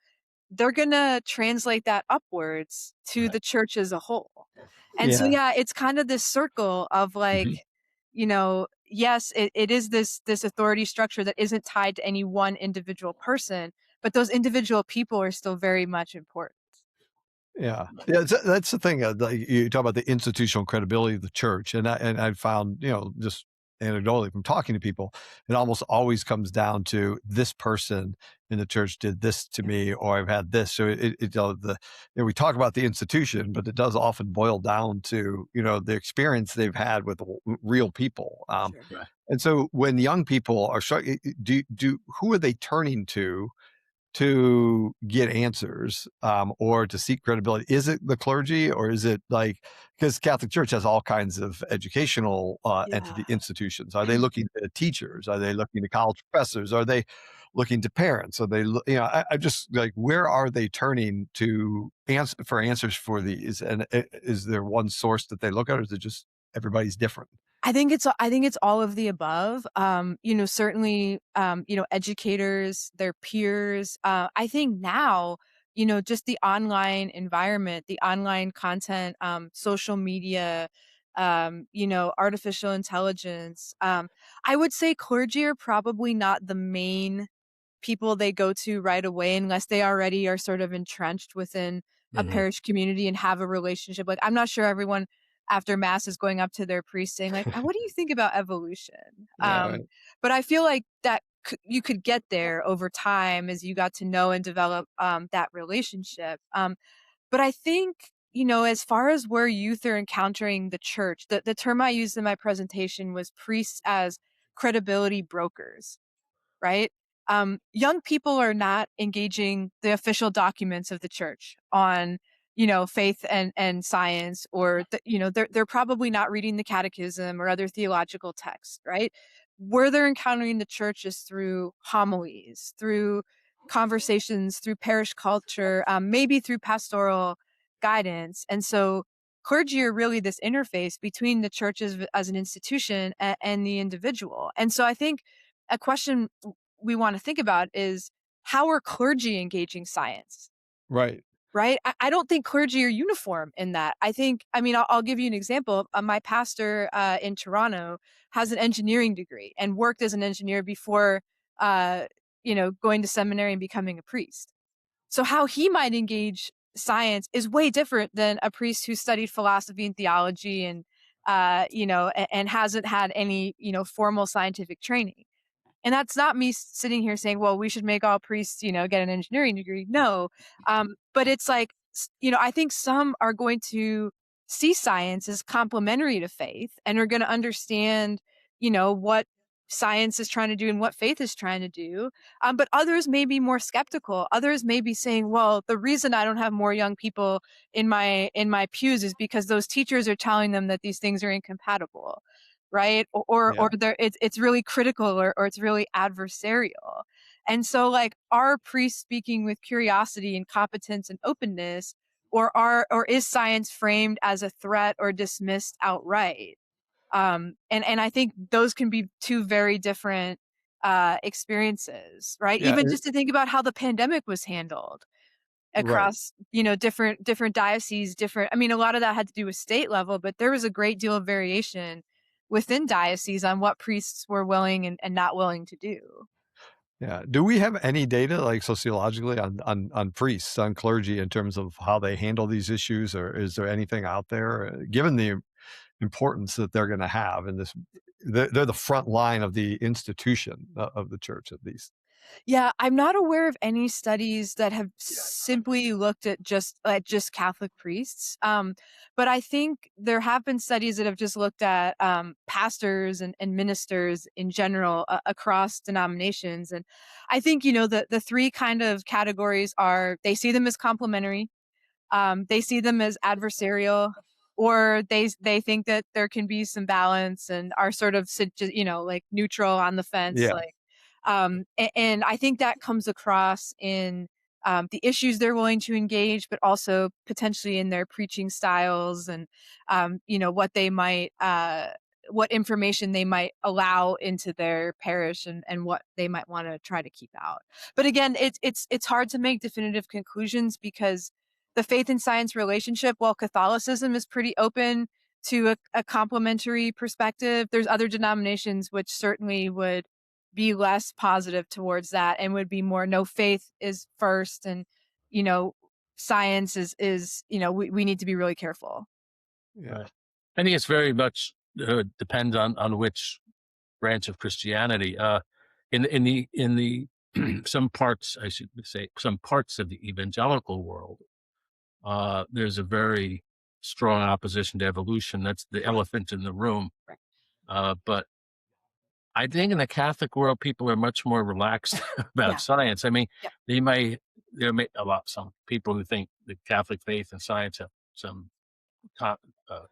S1: they're gonna translate that upwards to
S3: Right.
S1: the church as a whole. And so,
S2: Yeah.
S1: yeah, it's kind of this circle of like,
S3: Mhm.
S1: yes, it is this authority structure that isn't tied to any one individual person, but those individual people are still very much important.
S2: Yeah, yeah, that's the thing. Like you talk about the institutional credibility of the church, and I found just anecdotally from talking to people, it almost always comes down to this person in the church did this to
S1: Yeah,
S2: me, or I've had this. So we talk about the institution, but it does often boil down to the experience they've had with real people.
S1: sure.
S3: Right.
S2: And so when young people are struggling, who are they turning to get answers, or to seek credibility? Is it the clergy, or is it like, because Catholic Church has all kinds of educational
S1: Yeah.
S2: entity institutions? Are they looking to teachers? Are they looking to college professors? Are they looking to parents? Are they, I just like, where are they turning to answer for answers for these? And is there one source that they look at, or is it just everybody's different?
S1: I think it's all of the above. Certainly, educators, their peers. I think now, just the online environment, the online content, social media, artificial intelligence. I would say clergy are probably not the main people they go to right away unless they already are sort of entrenched within a
S3: Mhm.
S1: parish community and have a relationship. Like, I'm not sure everyone after mass is going up to their priest saying like, "What do you think about evolution?"
S2: Yeah, right.
S1: But I feel like that you could get there over time as you got to know and develop that relationship. But I think, as far as where youth are encountering the church, the term I used in my presentation was priests as credibility brokers, right? Young people are not engaging the official documents of the church on, faith and science, or they're probably not reading the catechism or other theological texts, right? Where they're encountering the church is through homilies, through conversations, through parish culture, maybe through pastoral guidance. And so clergy are really this interface between the church as an institution and the individual. And so I think a question we want to think about is, how are clergy engaging science?
S2: Right.
S1: Right? I don't think clergy are uniform in that. I'll give you an example. My pastor in Toronto has an engineering degree and worked as an engineer before, going to seminary and becoming a priest. So how he might engage science is way different than a priest who studied philosophy and theology and hasn't had any, formal scientific training. And that's not me sitting here saying, well, we should make all priests, get an engineering degree. No. But it's like, I think some are going to see science as complementary to faith and are going to understand, what science is trying to do and what faith is trying to do. But others may be more skeptical. Others may be saying, well, the reason I don't have more young people in my pews is because those teachers are telling them that these things are incompatible, right? Or
S2: Yeah.
S1: it's really critical, or it's really adversarial. And so, like, are priests speaking with curiosity and competence and openness, or is science framed as a threat or dismissed outright? And I think those can be two very different experiences, right?
S2: Yeah,
S1: Even just to think about how the pandemic was handled
S2: right.
S1: across, different dioceses, different. I mean, a lot of that had to do with state level, but there was a great deal of variation within dioceses on what priests were willing and not willing to do.
S2: Yeah. Do we have any data, like sociologically, on priests, on clergy, in terms of how they handle these issues, or is there anything out there, given the importance that they're going to have in this? They're the front line of the institution of the church, at least.
S1: Yeah, I'm not aware of any studies that have
S2: Yeah.
S1: simply looked at just Catholic priests. But I think there have been studies that have just looked at pastors and ministers in general across denominations. And I think, the three kind of categories are they see them as complementary, they see them as adversarial, or they think that there can be some balance and are sort of like neutral on the fence,
S2: Yeah.
S1: like and I think that comes across in the issues they're willing to engage, but also potentially in their preaching styles and what they might what information they might allow into their parish and what they might want to try to keep out. But again, it's hard to make definitive conclusions because the faith and science relationship, while Catholicism is pretty open to a complementary perspective, there's other denominations which certainly would be less positive towards that and would be more no, faith is first, and you know science is we need to be really careful.
S2: Yeah.
S3: Right. I think it's very much depends on which branch of Christianity. In the some parts, I should say, some parts of the evangelical world, there's a very strong opposition to evolution. That's the elephant in the room.
S1: Right.
S3: But I think in the Catholic world, people are much more relaxed about
S1: Yeah.
S3: science. I mean,
S1: Yeah.
S3: there may some people who think the Catholic faith and science have some con-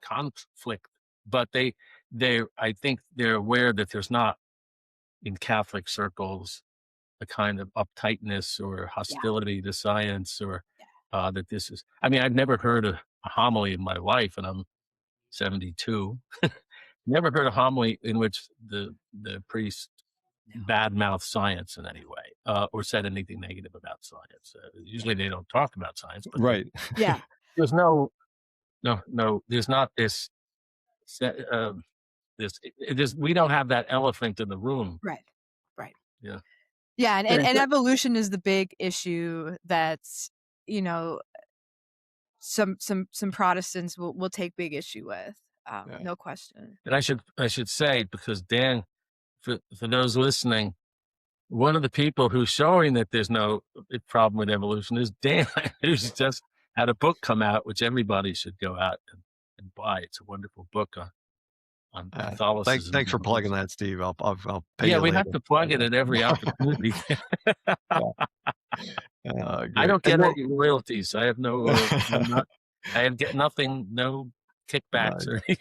S3: conflict, but I think they're aware that there's not in Catholic circles a kind of uptightness or
S1: Yeah.
S3: hostility to science, or
S1: Yeah.
S3: that this is. I mean, I've never heard a homily in my life, and I'm 72. Never heard a homily in which the priest badmouth science in any way, or said anything negative about science. Usually they don't talk about science, but
S2: Right.
S1: Yeah.
S3: there's no, there's not this, se- uh, we don't have that elephant in the room.
S1: Right. Right.
S3: Yeah.
S1: Yeah, and, and,
S3: And
S1: and evolution is the big issue that's you know some Protestants will take big issue with.
S2: Yeah.
S1: No question.
S3: and I should say, because Dan, for those listening, one of the people who's showing that there's no problem with evolution is Dan, who's just had a book come out, which everybody should go out and buy. It's a wonderful book on Catholicism.
S2: Thanks for plugging that, Steve. I'll pay
S3: Yeah,
S2: you
S3: we
S2: later.
S3: have to plug it at every opportunity. I
S2: Great.
S3: don't
S2: And
S3: get any royalties. I have no, get nothing, no kickbacks or anything.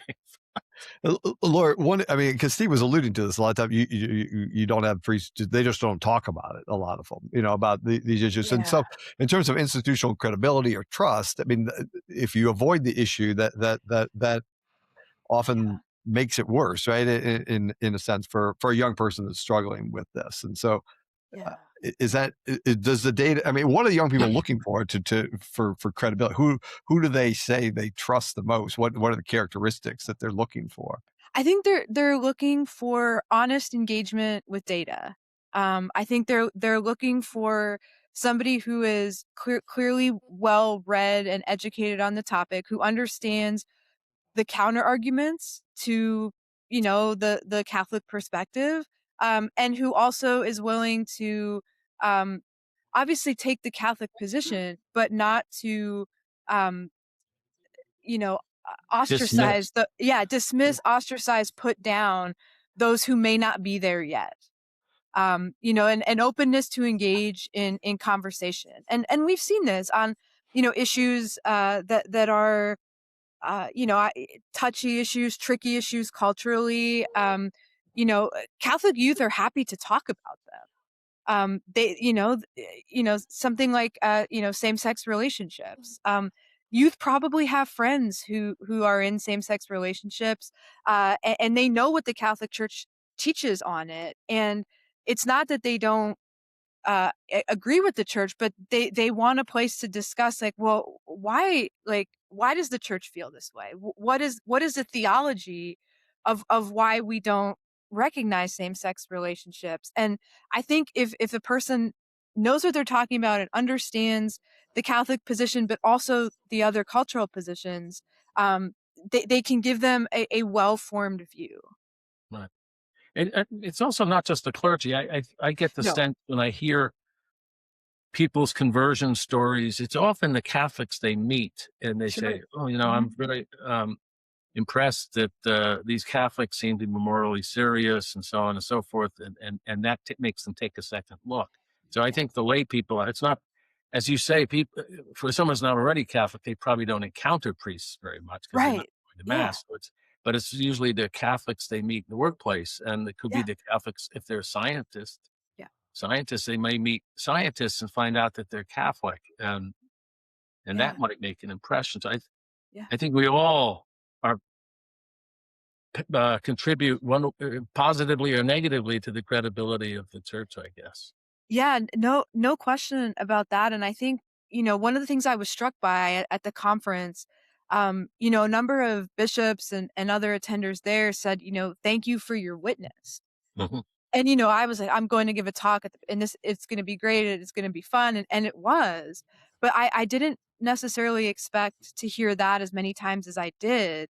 S2: Laura, because Steve was alluding to this a lot of times, you don't have priests; they just don't talk about it. A lot of them, about these issues. And so, in terms of institutional credibility or trust, I mean, if you avoid the issue, that often makes it worse, right? In a sense, for a young person that's struggling with this. And so,
S1: Yeah.
S2: does the data? I mean, what are the young people looking for for credibility? Who do they say they trust the most? What are the characteristics that they're looking for?
S1: I think they're looking for honest engagement with data. I think they're looking for somebody who is clearly well read and educated on the topic, who understands the counter arguments to the Catholic perspective, and who also is willing to um, obviously take the Catholic position, but not to um, you know,
S3: Dismiss.
S1: dismiss, ostracize, put down those who may not be there yet. And openness to engage in conversation. And we've seen this on, issues that are touchy issues, tricky issues culturally. Catholic youth are happy to talk about them. They, something like, same-sex relationships. youth probably have friends who are in same-sex relationships, and they know what the Catholic Church teaches on it. And it's not that they don't agree with the church, but they want a place to discuss, like, well, why does the church feel this way? What is the theology of why we don't recognize same-sex relationships? And I think if a person knows what they're talking about and understands the Catholic position, but also the other cultural positions, they can give them a well-formed view.
S3: Right. And it's also not just the clergy. I get the
S1: No.
S3: sense when I hear people's conversion stories, it's often the Catholics they meet and they
S1: Sure.
S3: say, "Oh,
S1: Hmm.
S3: I'm very impressed that these Catholics seem to be morally serious and so on and so forth," and that makes them take a second look. So I
S1: Yeah.
S3: think the lay people, it's not, as you say, people for someone who's not already Catholic, they probably don't encounter priests very much because they're not
S1: Right.
S3: going to
S1: Yeah.
S3: mass. But it's usually the Catholics they meet in the workplace, and it could be
S1: Yeah.
S3: the Catholics if they're
S1: Yeah.
S3: scientists, they may meet scientists and find out that they're Catholic, and
S1: Yeah.
S3: that might make an impression. So
S1: Yeah.
S3: I think we all are contribute one positively or negatively to the credibility of the church, I guess.
S1: Yeah, no question about that. And I think, one of the things I was struck by at the conference, a number of bishops and other attenders there said, thank you for your witness.
S3: Mhm.
S1: And, I was like, I'm going to give a talk and it's going to be great. And it's going to be fun. And it was, but I didn't necessarily expect to hear that as many times as I did.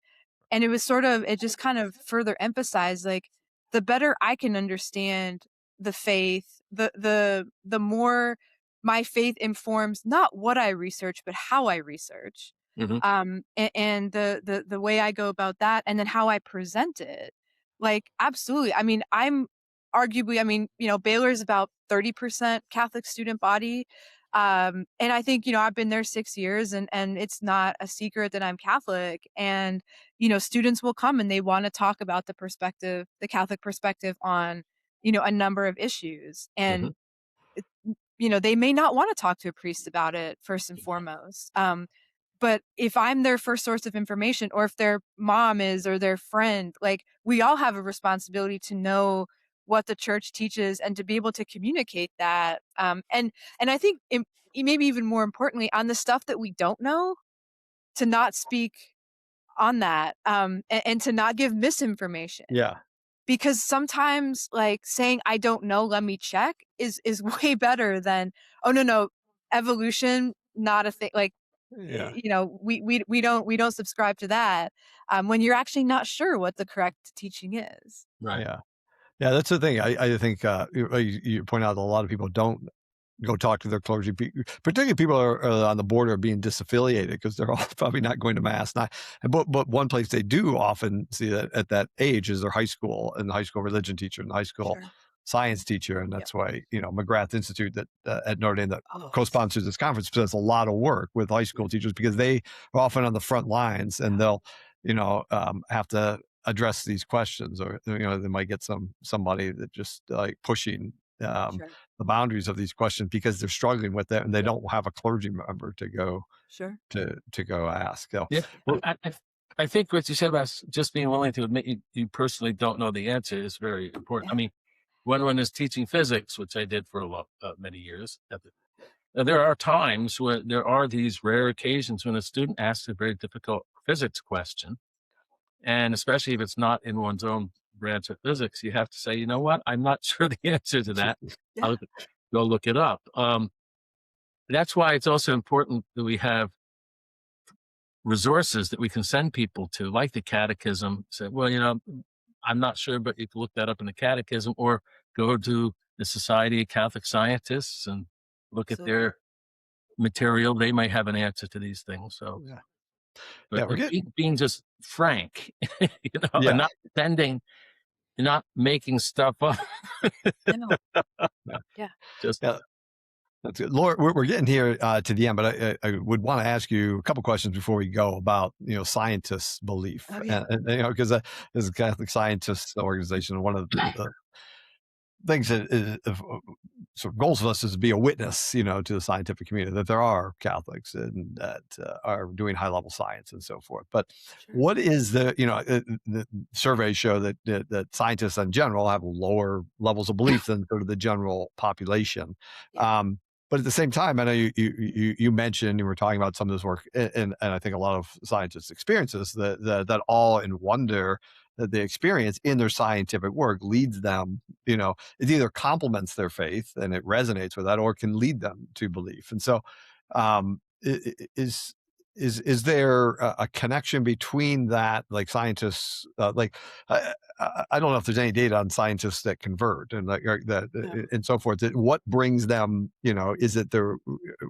S1: And it just kind of further emphasized, like, the better I can understand the faith, the more my faith informs not what I research, but how I research.
S3: Mhm.
S1: And the way I go about that, and then how I present it. Like, absolutely. I mean, Baylor is about 30% Catholic student body. And I think, I've been there 6 years, and it's not a secret that I'm Catholic. And students will come and they want to talk about the Catholic perspective on, a number of issues.
S3: Mhm.
S1: And, they may not want to talk to a priest about it first and foremost. But if I'm their first source of information, or if their mom is, or their friend, like, we all have a responsibility to know what the church teaches and to be able to communicate that. And I think maybe even more importantly, on the stuff that we don't know, to not speak on that, and to not give misinformation.
S2: Yeah.
S1: Because sometimes, like, saying, "I don't know, let me check," is way better than, "Oh, no, evolution, not a thing," like,
S2: Yeah.
S1: we don't subscribe to that, when you're actually not sure what the correct teaching is.
S3: Right.
S2: Yeah. Yeah, that's the thing. I think you point out that a lot of people don't go talk to their clergy, particularly people are on the border of being disaffiliated because they're all probably not going to mass. Not, but one place they do often see that at that age is their high school, and the high school religion teacher and the high school
S1: Sure.
S2: science teacher, and
S1: Yep.
S2: that's why McGrath Institute that at Notre Dame that
S1: Oh,
S2: co-sponsors this conference does a lot of work with high school teachers because they are often on the front lines and they'll have to address these questions, or they might get somebody that just like pushing
S1: sure,
S2: the boundaries of these questions because they're struggling with it and they don't have a clergy member to go
S1: sure.
S2: to go ask. So,
S3: Yeah.
S2: well,
S3: I think what you said about just being willing to admit you personally don't know the answer is very important. I
S1: Yeah,
S3: mean, when one is teaching physics, which I did for many years, there are times when there are these rare occasions when a student asks a very difficult physics question. And especially if it's not in one's own branch of physics, you have to say, you know what, I'm not sure the answer to that.
S1: yeah,
S3: I'll go look it up. That's why it's also important that we have resources that we can send people to, like the catechism. Say, well, I'm not sure, but you can look that up in the catechism, or go to the Society of Catholic Scientists and look at
S1: absolutely.
S3: their material. They might have an answer to these things. So,
S2: yeah,
S3: but
S2: yeah, we're getting
S3: being just frank, and
S2: yeah,
S3: not pretending, not making stuff up.
S1: No,
S2: yeah,
S1: yeah.
S3: Just
S2: yeah. That's good. Laura, we're getting here to the end, but I would want to ask you a couple questions before we go about scientists' belief,
S1: Oh, yeah.
S2: and because this is a Catholic Scientists Organization, one of the things that sort of goals of us is to be a witness, to the scientific community, that there are Catholics and that are doing high level science and so forth. But
S1: Sure.
S2: what is the surveys show that scientists in general have lower levels of belief than sort of the general population.
S1: Yeah.
S2: Um, but at the same time, I know you mentioned, you were talking about some of this work, and I think a lot of scientists experiences that awe and wonder that they experience in their scientific work leads them, it either complements their faith and it resonates with that, or can lead them to belief. And so, is there a connection between that, like scientists, I don't know if there's any data on scientists that convert and like that
S1: Yeah.
S2: and so forth. What brings them, is it their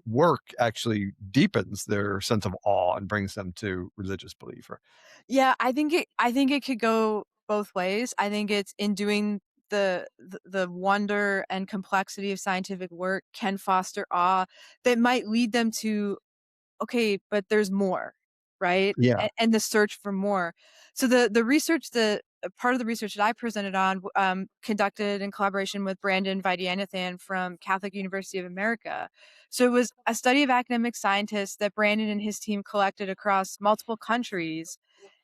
S2: work actually deepens their sense of awe and brings them to religious belief? Or
S1: Yeah, I think it could go both ways. I think it's in doing the wonder and complexity of scientific work can foster awe that might lead them to, okay, but there's more, right?
S2: yeah,
S1: And the search for more. So the research that part of the research that I presented on, conducted in collaboration with Brandon Vaidyanathan from Catholic University of America. So it was a study of academic scientists that Brandon and his team collected across multiple countries.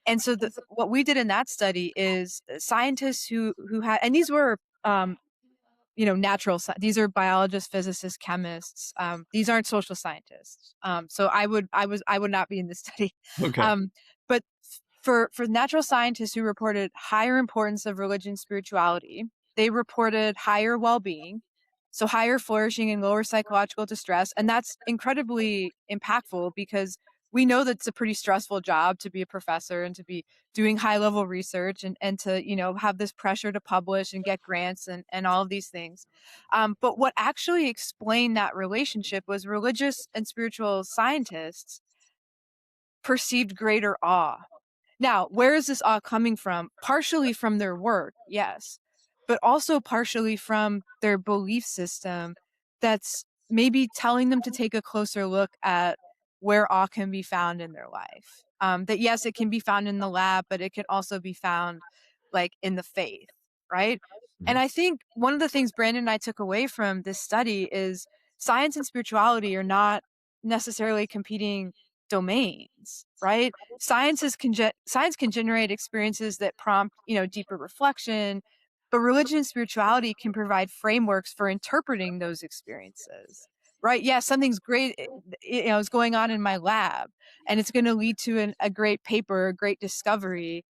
S1: And so what we did in that study is scientists who had, and these were these are biologists, physicists, chemists. These aren't social scientists. So I would not be in this study.
S2: okay.
S1: Um, but for natural scientists who reported higher importance of religion, spirituality, they reported higher well-being, so higher flourishing and lower psychological distress, and that's incredibly impactful because we know that it's a pretty stressful job to be a professor and to be doing high level research and to have this pressure to publish and get grants and all of these things. But what actually explained that relationship was religious and spiritual scientists perceived greater awe. Now, where is this awe coming from? Partially from their work, yes, but also partially from their belief system that's maybe telling them to take a closer look at where awe can be found in their life. That yes, it can be found in the lab, but it can also be found like in the faith, right? And
S2: Mhm.
S1: I think one of the things Brandon and I took away from this study is science and spirituality are not necessarily competing domains, right? Science can generate experiences that prompt, deeper reflection, but religion and spirituality can provide frameworks for interpreting those experiences. Right? Yeah, something's great, is going on in my lab, and it's going to lead to a great paper, a great discovery.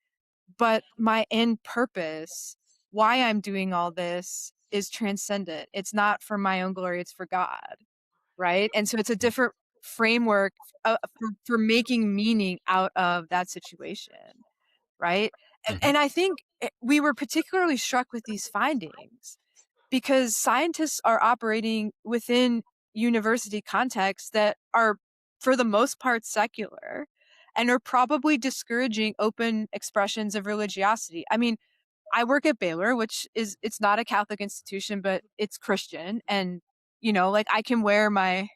S1: But my end purpose, why I'm doing all this, is transcendent. It's not for my own glory; it's for God, right? And so it's a different framework for making meaning out of that situation, right?
S3: Mhm.
S1: And I think we were particularly struck with these findings because scientists are operating within university contexts that are, for the most part, secular and are probably discouraging open expressions of religiosity. I mean, I work at Baylor, which is it's not a Catholic institution, but it's Christian. And, like I can wear my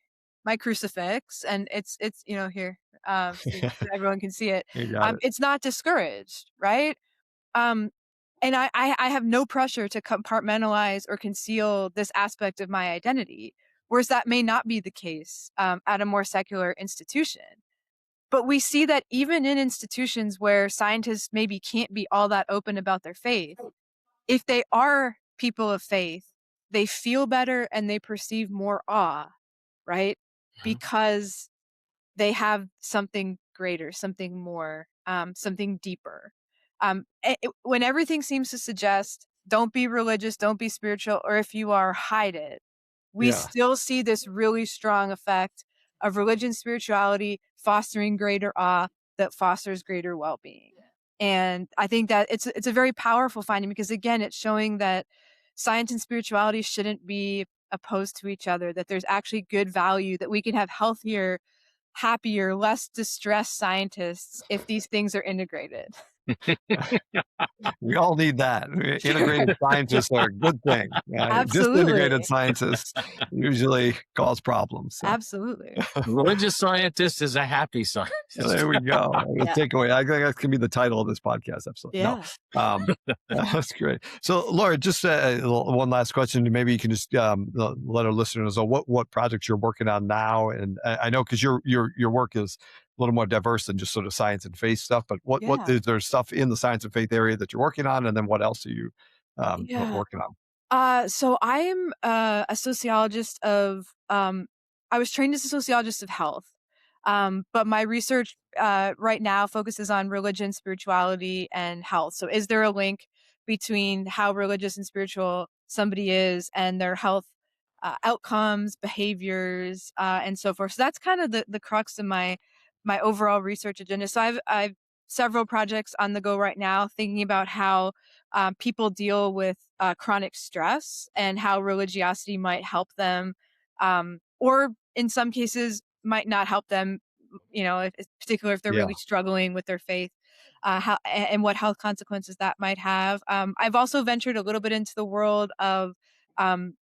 S1: crucifix and it's, here, so everyone can see it.
S2: You got it.
S1: It's not discouraged, right? Um, and I have no pressure to compartmentalize or conceal this aspect of my identity, whereas that may not be the case at a more secular institution. But we see that even in institutions where scientists maybe can't be all that open about their faith, if they are people of faith, they feel better and they perceive more awe, right?
S3: Mhm.
S1: Because they have something greater, something more, something deeper. When everything seems to suggest, don't be religious, don't be spiritual, or if you are, hide it, we
S2: Yeah.
S1: still see this really strong effect of religion, spirituality fostering greater awe that fosters greater well-being. And I think that it's a very powerful finding because again, it's showing that science and spirituality shouldn't be opposed to each other, that there's actually good value, that we can have healthier, happier, less distressed scientists if these things are integrated.
S2: We all need that. Integrated scientists are a good thing. Disintegrated
S1: Absolutely.
S2: scientists usually cause problems. So
S1: Absolutely.
S3: Religious scientist is a happy scientist.
S2: there we go. The
S1: Yeah.
S2: takeaway. I think that can be the title of this podcast episode. No,
S1: Yeah.
S2: um, that's great. So, Laura, just one last question. Maybe you can just let our listeners know what projects you're working on now. And I know because your work is a little more diverse than just sort of science and faith stuff. But what
S1: Yeah.
S2: is there stuff in the science and faith area that you're working on, and then what else are you
S1: Yeah.
S2: working on?
S1: So I am a sociologist of I was trained as a sociologist of health. But my research right now focuses on religion, spirituality, and health. So is there a link between how religious and spiritual somebody is and their health outcomes, behaviors, and so forth? So that's kind of the crux of my overall research agenda. So I've several projects on the go right now, thinking about how people deal with chronic stress and how religiosity might help them, or in some cases might not help them. You know, if, particularly if they're
S2: Yeah.
S1: really struggling with their faith, and what health consequences that might have. I've also ventured a little bit into the world of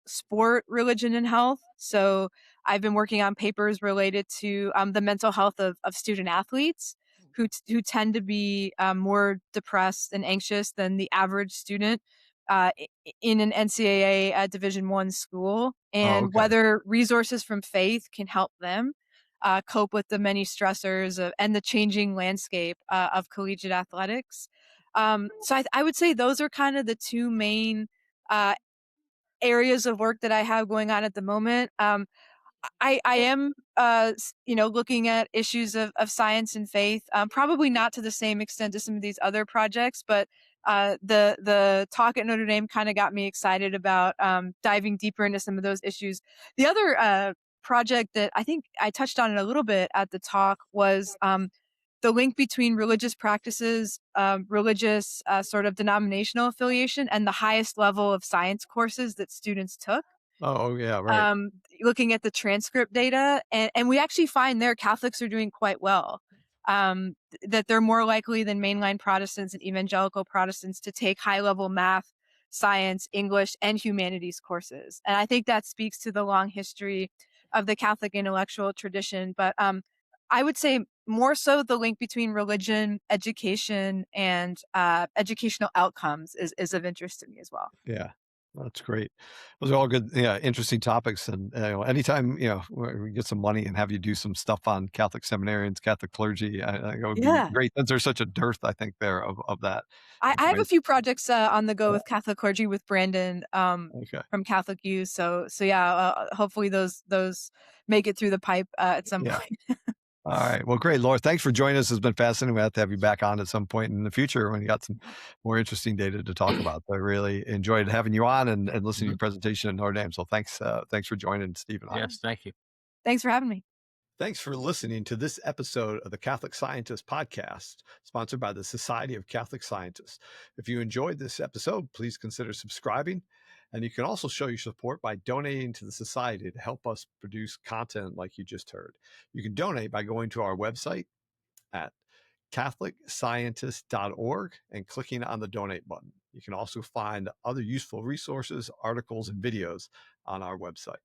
S1: sport, religion, and health. So I've been working on papers related to the mental health of student athletes who tend to be more depressed and anxious than the average student in an NCAA Division One school,
S2: Oh,
S1: and
S2: okay.
S1: whether resources from faith can help them cope with the many stressors and the changing landscape of collegiate athletics. So I would say those are kind of the two main uh, areas of work that I have going on at the moment. I am, looking at issues of science and faith, probably not to the same extent as some of these other projects, but the talk at Notre Dame kind of got me excited about diving deeper into some of those issues. The other project that I think I touched on it a little bit at the talk was the link between religious practices, religious sort of denominational affiliation, and the highest level of science courses that students took.
S2: Oh, yeah. Right.
S1: Looking at the transcript data, and we actually find there Catholics are doing quite well. That they're more likely than mainline Protestants and evangelical Protestants to take high level math, science, English, and humanities courses. And I think that speaks to the long history of the Catholic intellectual tradition. But I would say more so the link between religion, education, and educational outcomes is of interest to me as well.
S2: Yeah, that's great. Those are all good, yeah, interesting topics. And anytime we get some money and have you do some stuff on Catholic seminarians, Catholic clergy, I think it would be
S1: Yeah.
S2: great. Since there's such a dearth, I think there of that
S1: I have a
S2: information.
S1: few projects on the go
S2: Yeah,
S1: with Catholic clergy with Brandon
S2: okay.
S1: from Catholic Youth. So yeah, hopefully those make it through the pipe at some
S2: Yeah.
S1: point.
S2: All right. Well, great, Laura. Thanks for joining us. It's been fascinating. We'll have to have you back on at some point in the future when you got some more interesting data to talk about. I really enjoyed having you on and listening to
S3: Mhm.
S2: your presentation at Notre Dame. So thanks for joining Steve and I.
S3: Yes, thank you.
S1: Thanks for having me.
S2: Thanks for listening to this episode of the Catholic Scientist Podcast, sponsored by the Society of Catholic Scientists. If you enjoyed this episode, please consider subscribing. And you can also show your support by donating to the Society to help us produce content like you just heard. You can donate by going to our website at catholicscientist.org and clicking on the donate button. You can also find other useful resources, articles, and videos on our website.